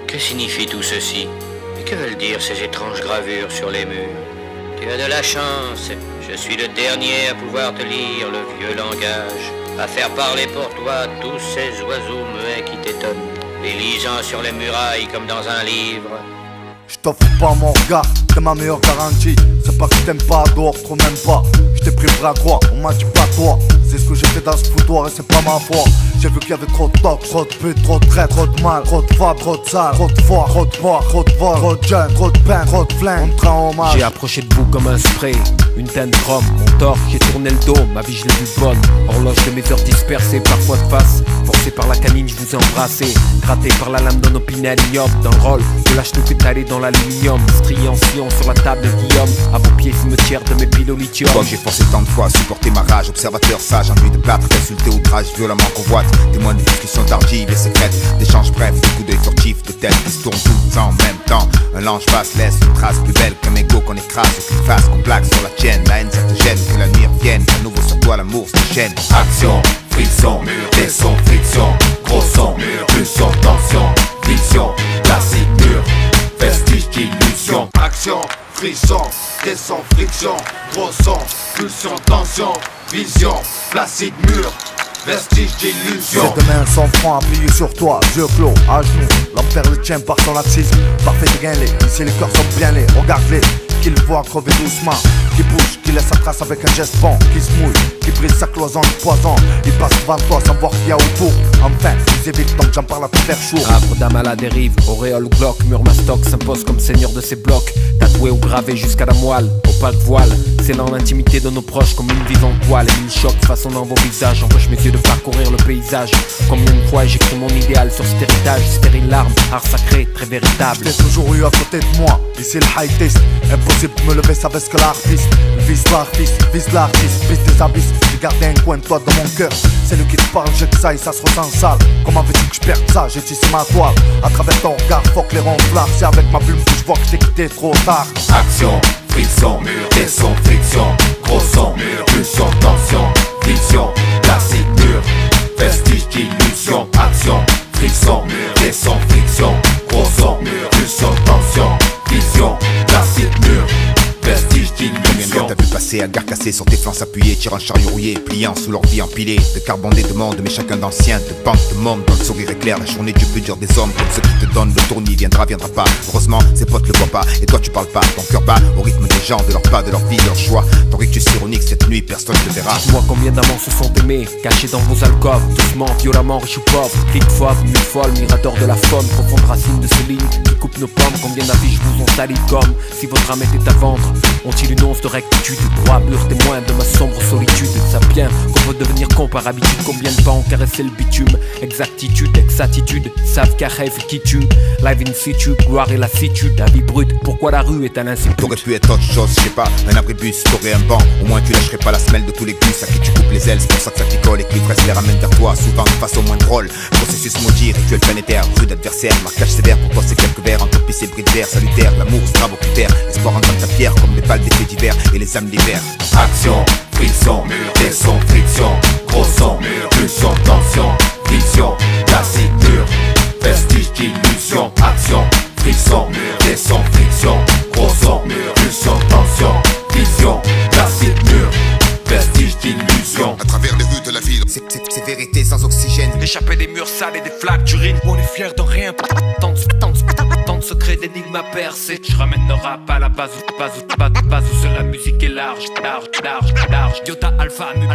Que signifie tout ceci? Et que veulent dire ces étranges gravures sur les murs? Tu as de la chance, je suis le dernier à pouvoir te lire le vieux langage, à faire parler pour toi tous ces oiseaux muets qui t'étonnent, les lisant sur les murailles comme dans un livre. Je t'offre pas mon regard, t'es ma meilleure garantie. C'est pas que je t'aime pas, dehors trop même pas. Je t'ai pris le bras droit, on m'a dit pas toi. C'est ce que j'ai fait dans ce foutoir et c'est pas ma foi. J'ai vu qu'il y avait trop de tocs, trop de putes, trop de traite, trop de mal, trop de femmes, trop de sales, trop de foire, trop de boire, trop de vol, trop de jeunes, trop de peine, trop de flingue. On te rend hommage. J'ai approché de vous comme un spray, une teinte chrome, mon tort, j'ai tourné le dos, ma vie je l'ai vue bonne. Horloge de mes heures dispersées, parfois de face. Forcé par la canine, je vous ai embrassé. Gratté par la lame d'un opinel ignoble. Dans le rôle de lâche tout étalé dans l'aluminium. Strié en sillon sur la table de Guillaume. À vos pieds, cimetière de mes piles au lithium. J'ai forcé tant de fois à supporter ma rage. Observateur sage, enduit de plâtre, insulté, outrage, violemment convoite. Témoin de discussions tardives et secrètes. D'échanges brefs, de coups d'œil furtifs, de têtes qui se tournent tout le temps en même temps. Un linge basse laisse une trace plus belle qu'un égo qu'on écrase. Aucune face qu'on plaque sur la tienne. La haine ça te gêne, que la nuit revienne. À nouveau sur toi l'amour se déchaîne. Action, frisson, descend, friction, gros son, pulsion, tension, vision, classique, mur, vestige d'illusion. Action, frisson, descend, friction, gros son, pulsion, tension, vision, placide, mur, vestige d'illusion. Ces deux mains sont francs appuyés sur toi, yeux clos, à genoux. L'enfer le tient par son laxisme, parfait de gain les. Ici les cœurs sont bien les, regarde-les. Qu'il voit crever doucement, qui bouge, qui laisse sa trace avec un geste bon, qui se mouille, qui brise sa cloison de poison. Il passe devant toi sans voir qu'il y a autour. Enfin, ils évitent donc j'en parle à tout faire chaud. Arbre d'âme à la dérive, auréole ou glauque, mur mastoc s'impose comme seigneur de ses blocs. Tatoué ou gravé jusqu'à la moelle, opaque voile, scellant l'intimité de nos proches comme une vivante toile. Et mille chocs façonnant vos visages, empêche mes yeux de parcourir le paysage. Combien de fois j'écris mon idéal sur cet héritage, stérile larme, art sacré, très véritable. Je t'ai toujours eu à côté de moi, ici le high test. Impossible de me lever, ça baisse que l'artiste. Vise l'artiste, vise tes abysses. J'ai gardé un coin de toi dans mon cœur. C'est lui qui te parle, j'ai que ça et ça se ressent sale. Comment veux-tu que je perde ça? J'ai tissé ma toile. À travers ton regard, fuck les ronflards. C'est avec ma plume que je vois que je t'ai quitté trop tard. Action, frisson, descend, friction, gros son, pulsion, tension, vision, classique, mur, vestige d'illusion. Action, frisson, descend, friction, gros son, pulsion, tension, vision, classique, mur, vestige d'illusion. T'as vu passer à gare cassée sur tes flancs appuyés, tirant un chariot rouillé, pliant sous l'ordi empilé. De carbondés de monde, mais chacun d'anciens, de banques de mômes, dans le sourire éclair, la journée du plus dur des hommes. Comme ceux qui te donnent le tournis, viendra pas. Heureusement, ses potes le voient pas, et toi tu parles pas. Ton cœur bat au rythme des gens, de leurs pas, de leur vie, de leur choix. Ton rictus ironique cette nuit, personne ne te verra. Dis-moi combien d'amants se sont aimés, cachés dans vos alcôves, doucement, violemment, riches ou pauvres. Clic fauve, mille folle, mirador de la faune, profonde racine de ces lignes qui coupent nos pommes. Combien d'affiches vous ont sali comme si votre âme était à vendre? Ont-ils une once de rectitude? Droit, mûr, témoin de ma sombre solitude. Sapiens, qu'on veut devenir con par habitude. Combien de pas ont caressé le bitume? Exactitude, exactitude, savent qu'à rêve qui tue. Live in situ, gloire et lassitude. La vie brute, pourquoi la rue est à l'insipide? T'aurais pu être autre chose, je sais pas, un abribus, t'aurais un banc. Au moins tu lâcherais pas la semelle de tous les gus à qui tu coupes les ailes, c'est pour ça que ça picole et que l'ivresse les ramène vers toi, souvent de façon moins drôle. Processus maudit, rituel planétaire, rue d'adversaire, marquage sévère, pour toi c'est quelques verres, entropie et bris de verre, salutaire, l'amour se grave au critère, espoir en ta pierre comme les balles d'été d'hiver et les âmes d'hiver. Action, frisson, descend, friction, gros son, pulsion, tension, vision, classique, mur, vestige d'illusion. Action, frisson, descend, friction, gros son, pulsion, tension, vision, classique, mur, vestige d'illusion. À travers les rues de la ville, c'est vérité sans oxygène. Échapper des murs sales et des flaques d'urine. On est fiers de rien. Tant de secrets d'énigmes à percer. Je ramène le rap à la base où seule la musique est large. Iota alpha mu.